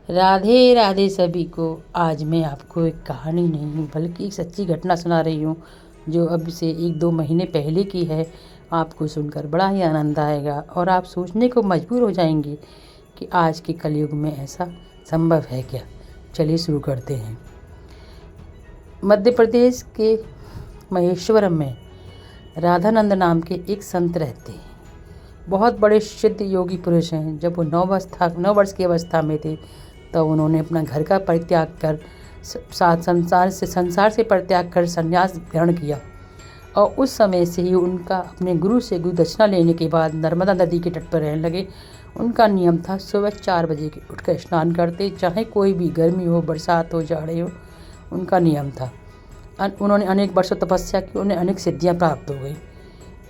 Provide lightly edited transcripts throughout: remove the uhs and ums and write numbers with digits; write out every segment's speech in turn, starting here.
राधे राधे सभी को। आज मैं आपको एक कहानी नहीं बल्कि एक सच्ची घटना सुना रही हूँ जो अब से 1-2 महीने पहले की है। आपको सुनकर बड़ा ही आनंद आएगा और आप सोचने को मजबूर हो जाएंगे कि आज के कलयुग में ऐसा संभव है क्या। चलिए शुरू करते हैं। मध्य प्रदेश के महेश्वरम में राधानंद नाम के एक संत रहते हैं। बहुत बड़े सिद्ध योगी पुरुष हैं। जब वो 9 वर्ष की अवस्था में थे तो उन्होंने अपना घर का परित्याग कर संसार से परित्याग कर संन्यास ग्रहण किया और उस समय से ही उनका अपने गुरु से गुरु दक्षिणा लेने के बाद नर्मदा नदी के तट पर रहने लगे। उनका नियम था सुबह 4 बजे उठकर स्नान करते, चाहे कोई भी गर्मी हो, बरसात हो, जाड़े हो, उनका नियम था। उन्होंने अनेक वर्षों तपस्या की, उन्हें अनेक सिद्धियाँ प्राप्त हो गई।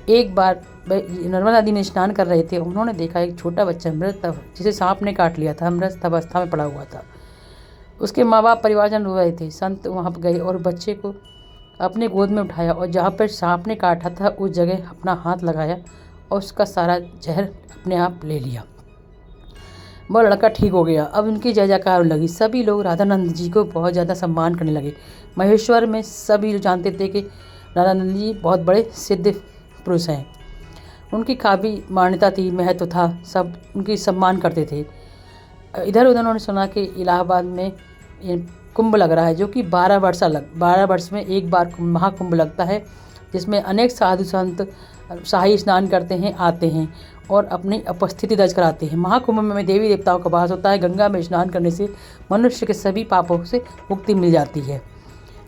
एक बार नर्मदा नदी में स्नान कर रहे थे, उन्होंने देखा एक छोटा बच्चा मृत जिसे सांप ने काट लिया था, मृत अवस्था में पड़ा हुआ था। उसके माँ बाप परिवारजन रो रहे थे। संत वहाँ पर गए और बच्चे को अपने गोद में उठाया और जहाँ पर सांप ने काटा था उस जगह अपना हाथ लगाया और उसका सारा जहर अपने आप ले लिया। वह लड़का ठीक हो गया। अब उनकी जय जयकार लगी। सभी लोग राधानंद जी को बहुत ज़्यादा सम्मान करने लगे। महेश्वर में सभी जानते थे कि राधानंद जी बहुत बड़े सिद्ध पुरुष हैं। उनकी काफ़ी मान्यता थी, महत्व था, सब उनकी सम्मान करते थे। इधर उधर उन्होंने सुना कि इलाहाबाद में कुंभ लग रहा है, जो कि 12 वर्ष में एक बार महाकुंभ लगता है, जिसमें अनेक साधु संत शाही स्नान करते हैं, आते हैं और अपनी उपस्थिति दर्ज कराते हैं। महाकुंभ में देवी देवताओं का वास होता है। गंगा में स्नान करने से मनुष्य के सभी पापों से मुक्ति मिल जाती है।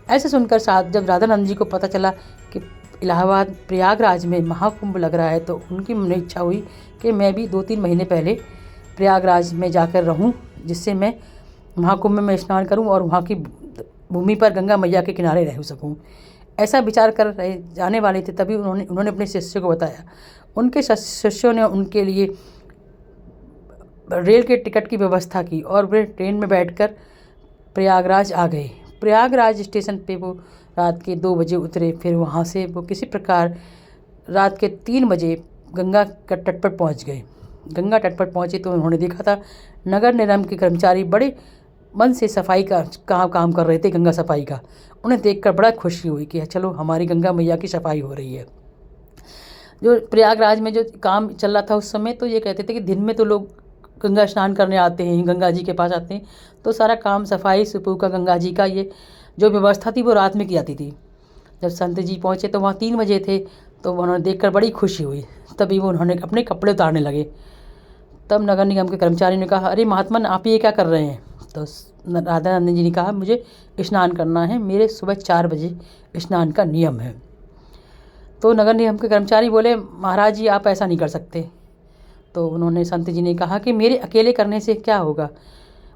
ऐसे सुनकर जब राधानंद जी को पता चला कि इलाहाबाद प्रयागराज में महाकुंभ लग रहा है तो उनकी मन में इच्छा हुई कि मैं भी 2-3 महीने पहले प्रयागराज में जाकर रहूं, जिससे मैं महाकुंभ में स्नान करूं और वहां की भूमि पर गंगा मैया के किनारे रह सकूं। ऐसा विचार कर रहे जाने वाले थे, तभी उन्होंने अपने शिष्य को बताया। उनके शिष्यों ने उनके लिए रेल के टिकट की व्यवस्था की और वे ट्रेन में बैठकर प्रयागराज आ गए। प्रयागराज स्टेशन पे वो रात के 2 बजे उतरे। फिर वहाँ से वो किसी प्रकार रात के 3 बजे गंगा के तट पर पहुँच गए। गंगा तट पर पहुँचे तो उन्होंने देखा था नगर निगम के कर्मचारी बड़े मन से सफाई का काम कर रहे थे, गंगा सफाई का। उन्हें देखकर बड़ा खुशी हुई कि चलो हमारी गंगा मैया की सफाई हो रही है। जो प्रयागराज में जो काम चल रहा था उस समय, तो ये कहते थे कि दिन में तो लोग गंगा स्नान करने आते हैं, गंगा जी के पास आते हैं, तो सारा काम सफाई सुपू का गंगा जी का ये जो व्यवस्था थी वो रात में की जाती थी। जब संत जी पहुँचे तो वहाँ 3 बजे थे, तो उन्होंने देखकर बड़ी खुशी हुई। तभी वो उन्होंने अपने कपड़े उतारने लगे। तब नगर निगम के कर्मचारी ने कहा, अरे महात्मन, आप ये क्या कर रहे हैं? तो राधानंद जी ने कहा, मुझे स्नान करना है, मेरे सुबह 4 बजे स्नान का नियम है। तो नगर निगम के कर्मचारी बोले, महाराज जी आप ऐसा नहीं कर सकते। तो उन्होंने संत जी ने कहा कि मेरे अकेले करने से क्या होगा,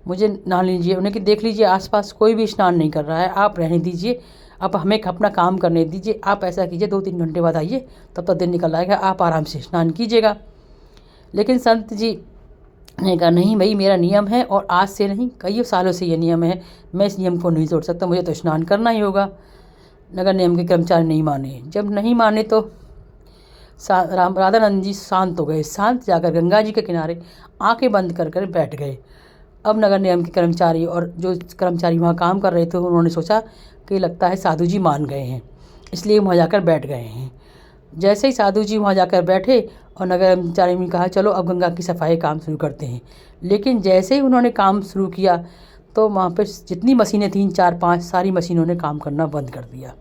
मुझे नहा लीजिए। उन्हें कि देख लीजिए आसपास कोई भी स्नान नहीं कर रहा है, आप रहने दीजिए, आप हमें अपना काम करने दीजिए। आप ऐसा कीजिए 2-3 घंटे बाद आइए, तब तक दिन निकल आएगा, आप आराम से स्नान कीजिएगा। लेकिन संत जी ने कहा, नहीं भाई, मेरा नियम है और आज से नहीं, कई सालों से ये नियम है, मैं इस नियम को नहीं तोड़ सकता, मुझे तो स्नान करना ही होगा। नगर निगम के कर्मचारी नहीं माने। जब नहीं माने तो राधानंद जी शांत हो गए। शांत जाकर गंगा जी के किनारे आंखें बंद कर बैठ गए। अब नगर निगम के कर्मचारी और जो कर्मचारी वहाँ काम कर रहे थे, उन्होंने सोचा कि लगता है साधु जी मान गए हैं, इसलिए वहाँ जाकर बैठ गए हैं। जैसे ही साधु जी वहाँ जाकर बैठे और नगर कर्मचारी ने कहा, चलो अब गंगा की सफाई काम शुरू करते हैं। लेकिन जैसे ही उन्होंने काम शुरू किया तो वहाँ पर जितनी मशीनें थीं, 4-5 सारी मशीनों ने काम करना बंद कर दिया।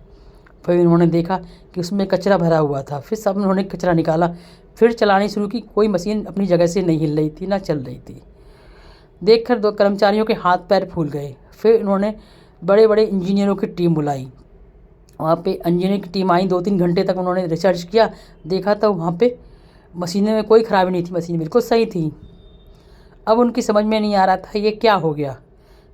फिर उन्होंने देखा कि उसमें कचरा भरा हुआ था। फिर सब उन्होंने कचरा निकाला, फिर चलानी शुरू की। कोई मशीन अपनी जगह से नहीं हिल रही थी, ना चल रही थी। देखकर 2 कर्मचारियों के हाथ पैर फूल गए। फिर उन्होंने बड़े बड़े इंजीनियरों की टीम बुलाई। वहाँ पे इंजीनियर की टीम आई। 2-3 घंटे तक उन्होंने रिसर्च किया। देखा तो वहाँ पे मशीनें में कोई ख़राबी नहीं थी, मशीनें बिल्कुल सही थी। अब उनकी समझ में नहीं आ रहा था ये क्या हो गया,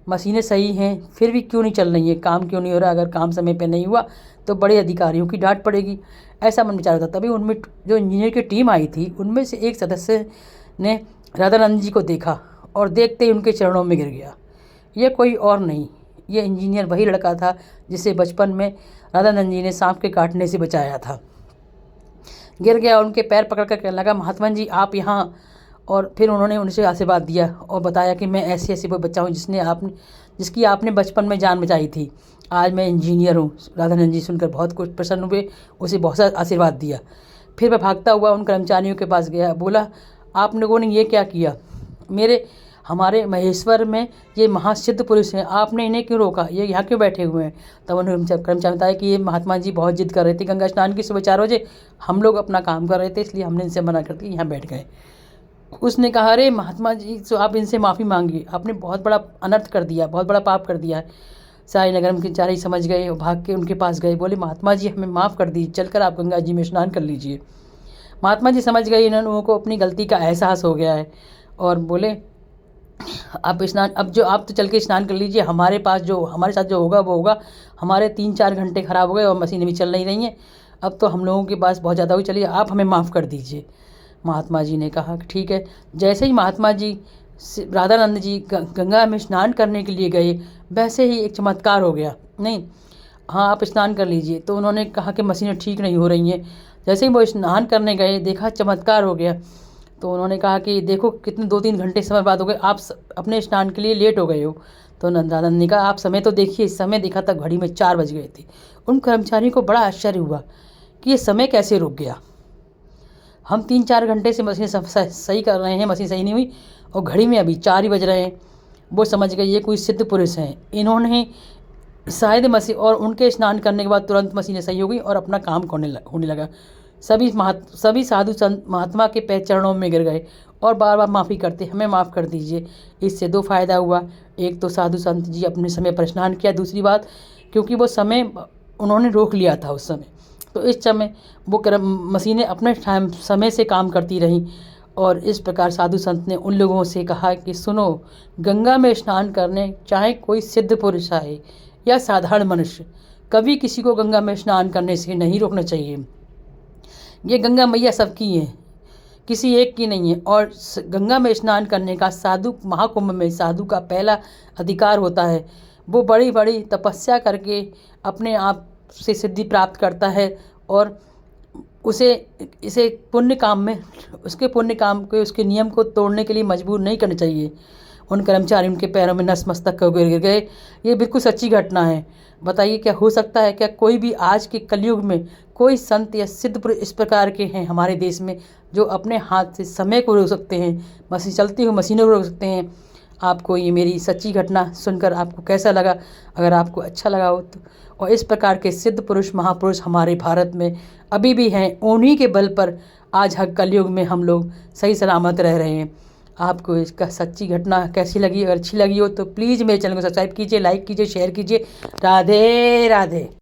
मशीनें सही हैं फिर भी क्यों नहीं चल रही है, काम क्यों नहीं हो रहा। अगर काम समय पे नहीं हुआ तो बड़े अधिकारियों की डांट पड़ेगी, ऐसा मन विचार था। तभी उनमें जो इंजीनियर की टीम आई थी, उनमें से एक सदस्य ने राधानंद जी को देखा और देखते ही उनके चरणों में गिर गया। ये कोई और नहीं, ये इंजीनियर वही लड़का था जिसे बचपन में राधानंद जी ने सांप के काटने से बचाया था। गिर गया, उनके पैर पकड़ कर कहने लगा, महात्मा जी आप यहाँ और फिर उन्होंने उनसे आशीर्वाद दिया और बताया कि मैं ऐसे ऐसे कोई बच्चा हूँ जिसकी आपने बचपन में जान बचाई थी। आज मैं इंजीनियर हूँ। राधानंद जी सुनकर बहुत कुछ प्रसन्न हुए, उसे बहुत सारा आशीर्वाद दिया। फिर मैं भागता हुआ उन कर्मचारियों के पास गया, बोला आप लोगों ने ये क्या किया? हमारे महेश्वर में ये महासिद्ध पुरुष हैं, आपने इन्हें क्यों रोका? ये यहाँ क्यों बैठे हुए हैं? तब उन्होंने कर्मचारी बताया कि ये महात्मा जी बहुत जिद कर रहे थे गंगा स्नान की सुबह 4 बजे। हम लोग अपना काम कर रहे थे, इसलिए हमने इनसे मना कर दिया, यहाँ बैठ गए। उसने कहा अरे महात्मा जी, तो आप इनसे माफ़ी मांगिए, आपने बहुत बड़ा अनर्थ कर दिया, बहुत बड़ा पाप कर दिया है। सारे नगर में बेचारे समझ गए और भाग के उनके पास गए, बोले महात्मा जी हमें माफ़ कर दीजिए, चलकर आप गंगा जी में स्नान कर लीजिए। महात्मा जी समझ गए इन लोगों को अपनी गलती का एहसास हो गया है और बोले अब आप तो चल के स्नान कर लीजिए, हमारे साथ जो होगा वो होगा। हमारे 3-4 घंटे ख़राब हो गए और मशीनें भी चल नहीं रही हैं, अब तो हम लोगों के पास बहुत ज़्यादा हुई, चलिए आप हमें माफ़ कर दीजिए। महात्मा जी ने कहा कि ठीक है। जैसे ही महात्मा जी राधानंद जी गंगा में स्नान करने के लिए गए, वैसे ही एक चमत्कार हो गया। नहीं, हाँ आप स्नान कर लीजिए। तो उन्होंने कहा कि मशीनें ठीक नहीं हो रही हैं। जैसे ही वो स्नान करने गए, देखा चमत्कार हो गया। तो उन्होंने कहा कि देखो कितने 2-3 घंटे समय बाद हो गए, आप अपने स्नान के लिए लेट हो गए हो। तो राधानंद ने कहा आप समय तो देखिए, समय देखा तक घड़ी में 4 बज गए थे। उन कर्मचारियों को बड़ा आश्चर्य हुआ कि ये समय कैसे रुक गया। हम 3-4 घंटे से मशीन सही कर रहे हैं, मशीन सही नहीं हुई और घड़ी में अभी 4 ही बज रहे हैं। वो समझ गए ये कोई सिद्ध पुरुष हैं, इन्होंने शायद मशीन, और उनके स्नान करने के बाद तुरंत मशीनें सही हो गई और अपना काम होने लगा। सभी साधु संत महात्मा के पैर चरणों में गिर गए और बार बार माफ़ी करते, हमें माफ़ कर दीजिए। इससे 2 फ़ायदा हुआ, एक तो साधु संत जी अपने समय पर स्नान किया, दूसरी बात क्योंकि वो समय उन्होंने रोक लिया था उस समय, तो इस समय वो मशीनें अपने समय से काम करती रहीं। और इस प्रकार साधु संत ने उन लोगों से कहा कि सुनो, गंगा में स्नान करने चाहे कोई सिद्ध पुरुष आए या साधारण मनुष्य, कभी किसी को गंगा में स्नान करने से नहीं रोकना चाहिए। ये गंगा मैया सबकी है, किसी एक की नहीं है। और गंगा में स्नान करने का साधु महाकुंभ में साधु का पहला अधिकार होता है। वो बड़ी बड़ी तपस्या करके अपने आप से सिद्धि प्राप्त करता है और इसे पुण्य काम में उसके पुण्य काम को उसके नियम को तोड़ने के लिए मजबूर नहीं करना चाहिए। उन कर्मचारियों के पैरों में नस मस्तक गिर गए। ये बिल्कुल सच्ची घटना है। बताइए क्या हो सकता है, क्या कोई भी आज के कलयुग में कोई संत या सिद्ध पुरुष इस प्रकार के हैं हमारे देश में जो अपने हाथ से समय को रोक सकते हैं, मशीन चलती हुई मशीनों को रोक सकते हैं? आपको ये मेरी सच्ची घटना सुनकर आपको कैसा लगा? अगर आपको अच्छा लगा हो तो, और इस प्रकार के सिद्ध पुरुष महापुरुष हमारे भारत में अभी भी हैं, उन्हीं के बल पर आज हर कलयुग में हम लोग सही सलामत रह रहे हैं। आपको इसका सच्ची घटना कैसी लगी? अगर अच्छी लगी हो तो प्लीज़ मेरे चैनल को सब्सक्राइब कीजिए, लाइक कीजिए, शेयर कीजिए। राधे राधे।